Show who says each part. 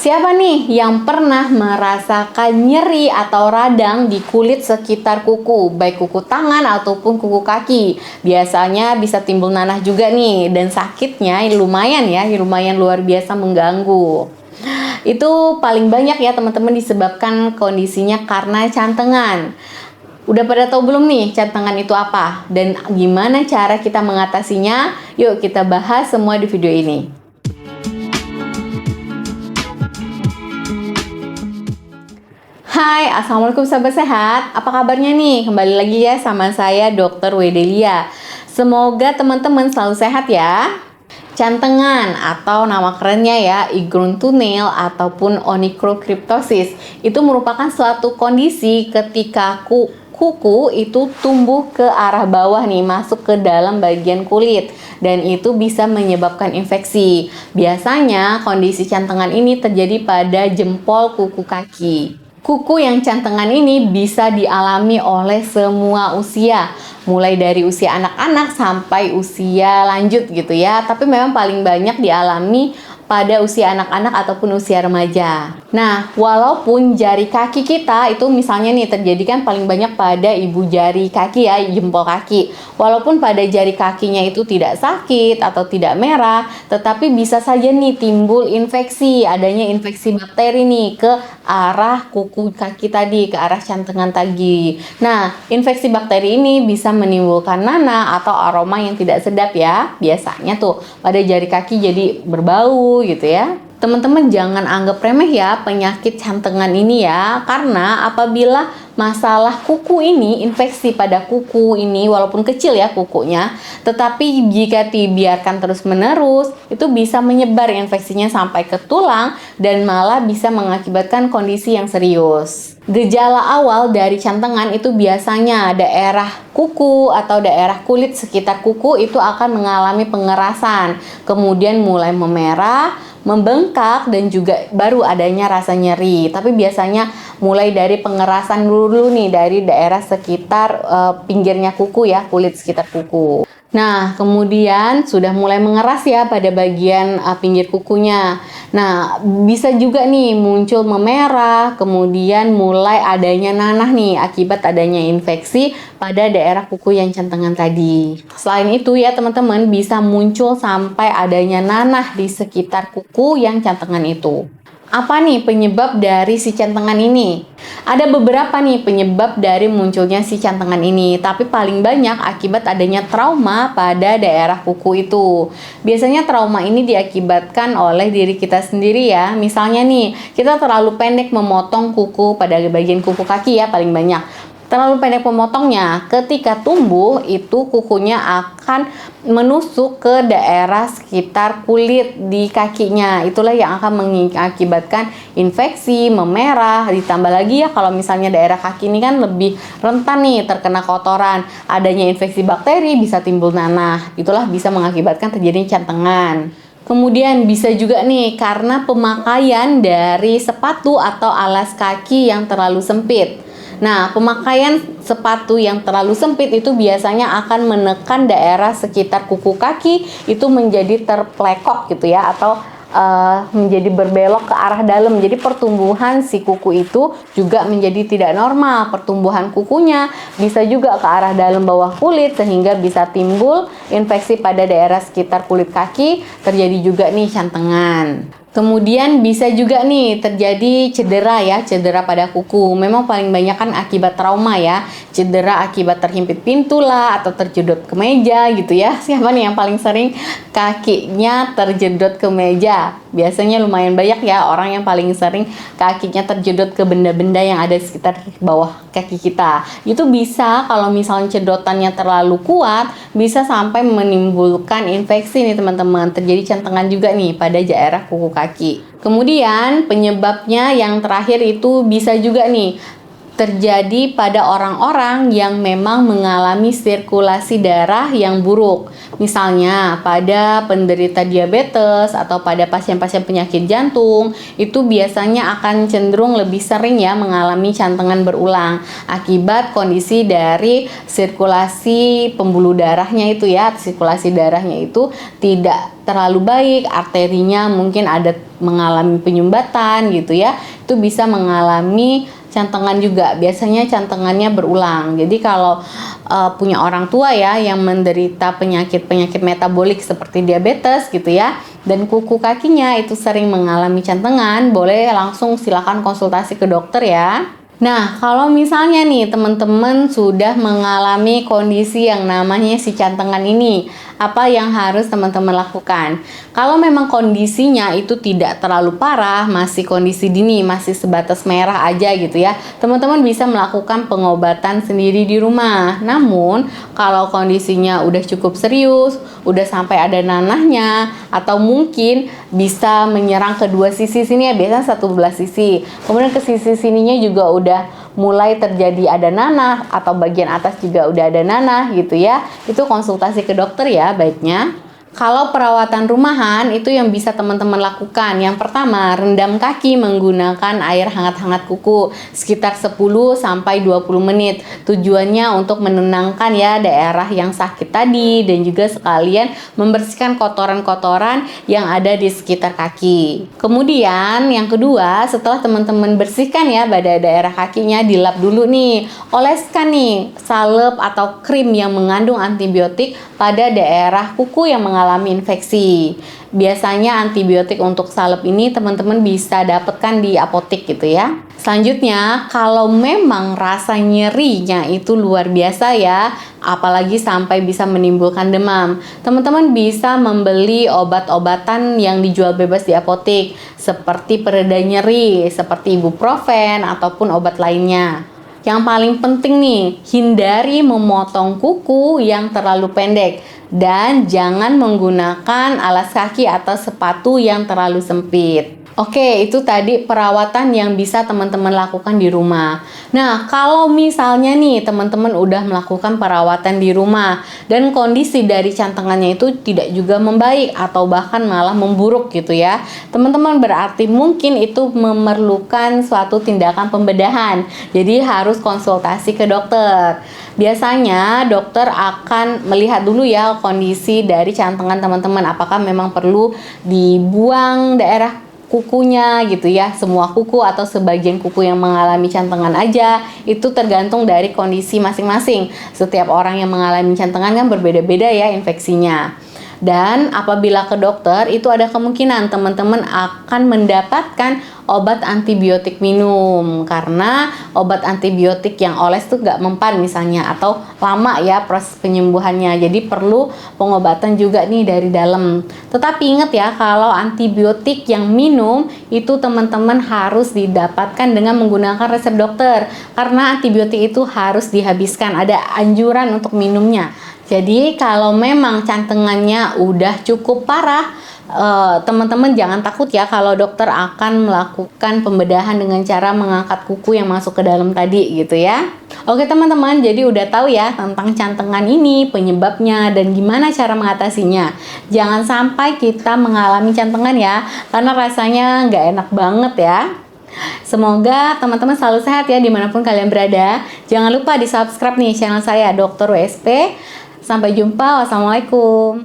Speaker 1: Siapa nih yang pernah merasakan nyeri atau radang di kulit sekitar kuku, baik kuku tangan ataupun kuku kaki? Biasanya bisa timbul nanah juga nih, dan sakitnya lumayan ya, lumayan luar biasa mengganggu. Itu paling banyak ya teman-teman disebabkan kondisinya karena cantengan. Udah pada tahu belum nih cantengan itu apa? Dan gimana cara kita mengatasinya? Yuk kita bahas semua di video ini. Hai, Assalamualaikum sahabat sehat. Apa kabarnya nih? Kembali lagi ya sama saya Dr. Wedelia. Semoga teman-teman selalu sehat ya. Cantengan atau nama kerennya ya ingrown toenail ataupun onychocryptosis itu merupakan suatu kondisi ketika kuku itu tumbuh ke arah bawah nih, masuk ke dalam bagian kulit, dan itu bisa menyebabkan infeksi. Biasanya kondisi cantengan ini terjadi pada jempol kuku kaki. Kuku yang cantengan ini bisa dialami oleh semua usia, mulai dari usia anak-anak sampai usia lanjut gitu ya. Tapi memang paling banyak dialami pada usia anak-anak ataupun usia remaja. Nah, walaupun jari kaki kita itu misalnya nih terjadi kan paling banyak pada ibu jari kaki ya, jempol kaki. Walaupun pada jari kakinya itu tidak sakit atau tidak merah, tetapi bisa saja nih timbul infeksi, adanya infeksi bakteri nih ke arah kuku kaki tadi, ke arah cantengan tadi. Nah, infeksi bakteri ini bisa menimbulkan nanah atau aroma yang tidak sedap ya. Biasanya tuh pada jari kaki jadi berbau gitu ya. Teman-teman jangan anggap remeh ya penyakit cantengan ini ya, karena apabila masalah kuku ini, infeksi pada kuku ini walaupun kecil ya kukunya, tetapi jika dibiarkan terus-menerus itu bisa menyebar infeksinya sampai ke tulang dan malah bisa mengakibatkan kondisi yang serius. Gejala awal dari cantengan itu biasanya daerah kuku atau daerah kulit sekitar kuku itu akan mengalami pengerasan, kemudian mulai memerah, membengkak, dan juga baru adanya rasa nyeri. Tapi biasanya mulai dari pengerasan dulu nih dari daerah sekitar pinggirnya kuku ya, kulit sekitar kuku. Nah, kemudian sudah mulai mengeras ya pada bagian pinggir kukunya. Nah, bisa juga nih muncul memerah, kemudian mulai adanya nanah nih akibat adanya infeksi pada daerah kuku yang cantengan tadi. Selain itu ya teman-teman, bisa muncul sampai adanya nanah di sekitar kuku yang cantengan itu. Apa nih penyebab dari si cantengan ini? Ada beberapa nih penyebab dari munculnya si cantengan ini, tapi paling banyak akibat adanya trauma pada daerah kuku itu. Biasanya trauma ini diakibatkan oleh diri kita sendiri ya. Misalnya nih, kita terlalu pendek memotong kuku pada bagian kuku kaki ya paling banyak. Terlalu pendek memotongnya, ketika tumbuh itu kukunya akan menusuk ke daerah sekitar kulit di kakinya. Itulah yang akan mengakibatkan infeksi, memerah. Ditambah lagi ya kalau misalnya daerah kaki ini kan lebih rentan nih terkena kotoran. Adanya infeksi bakteri bisa timbul nanah. Itulah bisa mengakibatkan terjadinya cantengan. Kemudian bisa juga nih karena pemakaian dari sepatu atau alas kaki yang terlalu sempit. Nah, pemakaian sepatu yang terlalu sempit itu biasanya akan menekan daerah sekitar kuku kaki itu menjadi terplekok gitu ya, atau menjadi berbelok ke arah dalam. Jadi pertumbuhan si kuku itu juga menjadi tidak normal. Pertumbuhan kukunya bisa juga ke arah dalam bawah kulit sehingga bisa timbul infeksi pada daerah sekitar kulit kaki, terjadi juga nih cantengan. Kemudian bisa juga nih terjadi cedera ya, cedera pada kuku. Memang paling banyak kan akibat trauma ya. Cedera akibat terhimpit pintu lah atau terjedot ke meja gitu ya. Siapa nih yang paling sering kakinya terjedot ke meja? Biasanya lumayan banyak ya orang yang paling sering kakinya terjedot ke benda-benda yang ada di sekitar bawah kaki kita. Itu bisa kalau misalnya cedotannya terlalu kuat, bisa sampai menimbulkan infeksi nih teman-teman. Terjadi cantengan juga nih pada daerah kuku kaki. Kemudian penyebabnya yang terakhir itu bisa juga nih terjadi pada orang-orang yang memang mengalami sirkulasi darah yang buruk. Misalnya pada penderita diabetes atau pada pasien-pasien penyakit jantung, itu biasanya akan cenderung lebih sering ya mengalami cantengan berulang akibat kondisi dari sirkulasi pembuluh darahnya itu ya, sirkulasi darahnya itu tidak terlalu baik, arterinya mungkin ada mengalami penyumbatan gitu ya, itu bisa mengalami cantengan juga. Biasanya cantengannya berulang. Jadi kalau punya orang tua ya yang menderita penyakit-penyakit metabolik seperti diabetes gitu ya, dan kuku kakinya itu sering mengalami cantengan, boleh langsung silakan konsultasi ke dokter ya. Nah, kalau misalnya nih teman-teman sudah mengalami kondisi yang namanya si cantengan ini, apa yang harus teman-teman lakukan? Kalau memang kondisinya itu tidak terlalu parah, masih kondisi dini, masih sebatas merah aja gitu ya, teman-teman bisa melakukan pengobatan sendiri di rumah. Namun, kalau kondisinya udah cukup serius, udah sampai ada nanahnya, atau mungkin bisa menyerang kedua sisi sini ya, biasanya satu belah sisi. Kemudian ke sisi sininya juga udah mulai terjadi ada nanah atau bagian atas juga udah ada nanah gitu ya, itu konsultasi ke dokter ya baiknya. Kalau perawatan rumahan itu yang bisa teman-teman lakukan. Yang pertama, rendam kaki menggunakan air hangat-hangat kuku sekitar 10 sampai 20 menit. Tujuannya untuk menenangkan ya daerah yang sakit tadi dan juga sekalian membersihkan kotoran-kotoran yang ada di sekitar kaki. Kemudian yang kedua, setelah teman-teman bersihkan ya pada daerah kakinya, dilap dulu nih. Oleskan nih salep atau krim yang mengandung antibiotik pada daerah kuku yang mengalami infeksi. Biasanya antibiotik untuk salep ini teman-teman bisa dapatkan di apotek gitu ya. Selanjutnya, kalau memang rasa nyerinya itu luar biasa ya, apalagi sampai bisa menimbulkan demam, teman-teman bisa membeli obat-obatan yang dijual bebas di apotek seperti pereda nyeri, seperti ibuprofen ataupun obat lainnya. Yang paling penting nih, hindari memotong kuku yang terlalu pendek dan jangan menggunakan alas kaki atau sepatu yang terlalu sempit. Oke, itu tadi perawatan yang bisa teman-teman lakukan di rumah. Nah, kalau misalnya nih teman-teman udah melakukan perawatan di rumah dan kondisi dari cantengannya itu tidak juga membaik atau bahkan malah memburuk gitu ya, teman-teman berarti mungkin itu memerlukan suatu tindakan pembedahan. Jadi harus konsultasi ke dokter. Biasanya dokter akan melihat dulu ya kondisi dari cantengan teman-teman, apakah memang perlu dibuang daerah kukunya gitu ya, semua kuku atau sebagian kuku yang mengalami cantengan aja, itu tergantung dari kondisi masing-masing. Setiap orang yang mengalami cantengan kan berbeda-beda ya infeksinya. Dan apabila ke dokter, itu ada kemungkinan teman-teman akan mendapatkan obat antibiotik minum, karena obat antibiotik yang oles tuh gak mempan misalnya, atau lama ya proses penyembuhannya, jadi perlu pengobatan juga nih dari dalam. Tetapi ingat ya, kalau antibiotik yang minum itu teman-teman harus didapatkan dengan menggunakan resep dokter, karena antibiotik itu harus dihabiskan, ada anjuran untuk minumnya. Jadi kalau memang cantengannya udah cukup parah, teman-teman jangan takut ya kalau dokter akan melakukan pembedahan dengan cara mengangkat kuku yang masuk ke dalam tadi gitu ya. Oke teman-teman, jadi udah tahu ya tentang cantengan ini, penyebabnya dan gimana cara mengatasinya. Jangan sampai kita mengalami cantengan ya, karena rasanya nggak enak banget ya. Semoga teman-teman selalu sehat ya dimanapun kalian berada. Jangan lupa di subscribe nih channel saya Dr. WSP. Sampai jumpa, wassalamualaikum.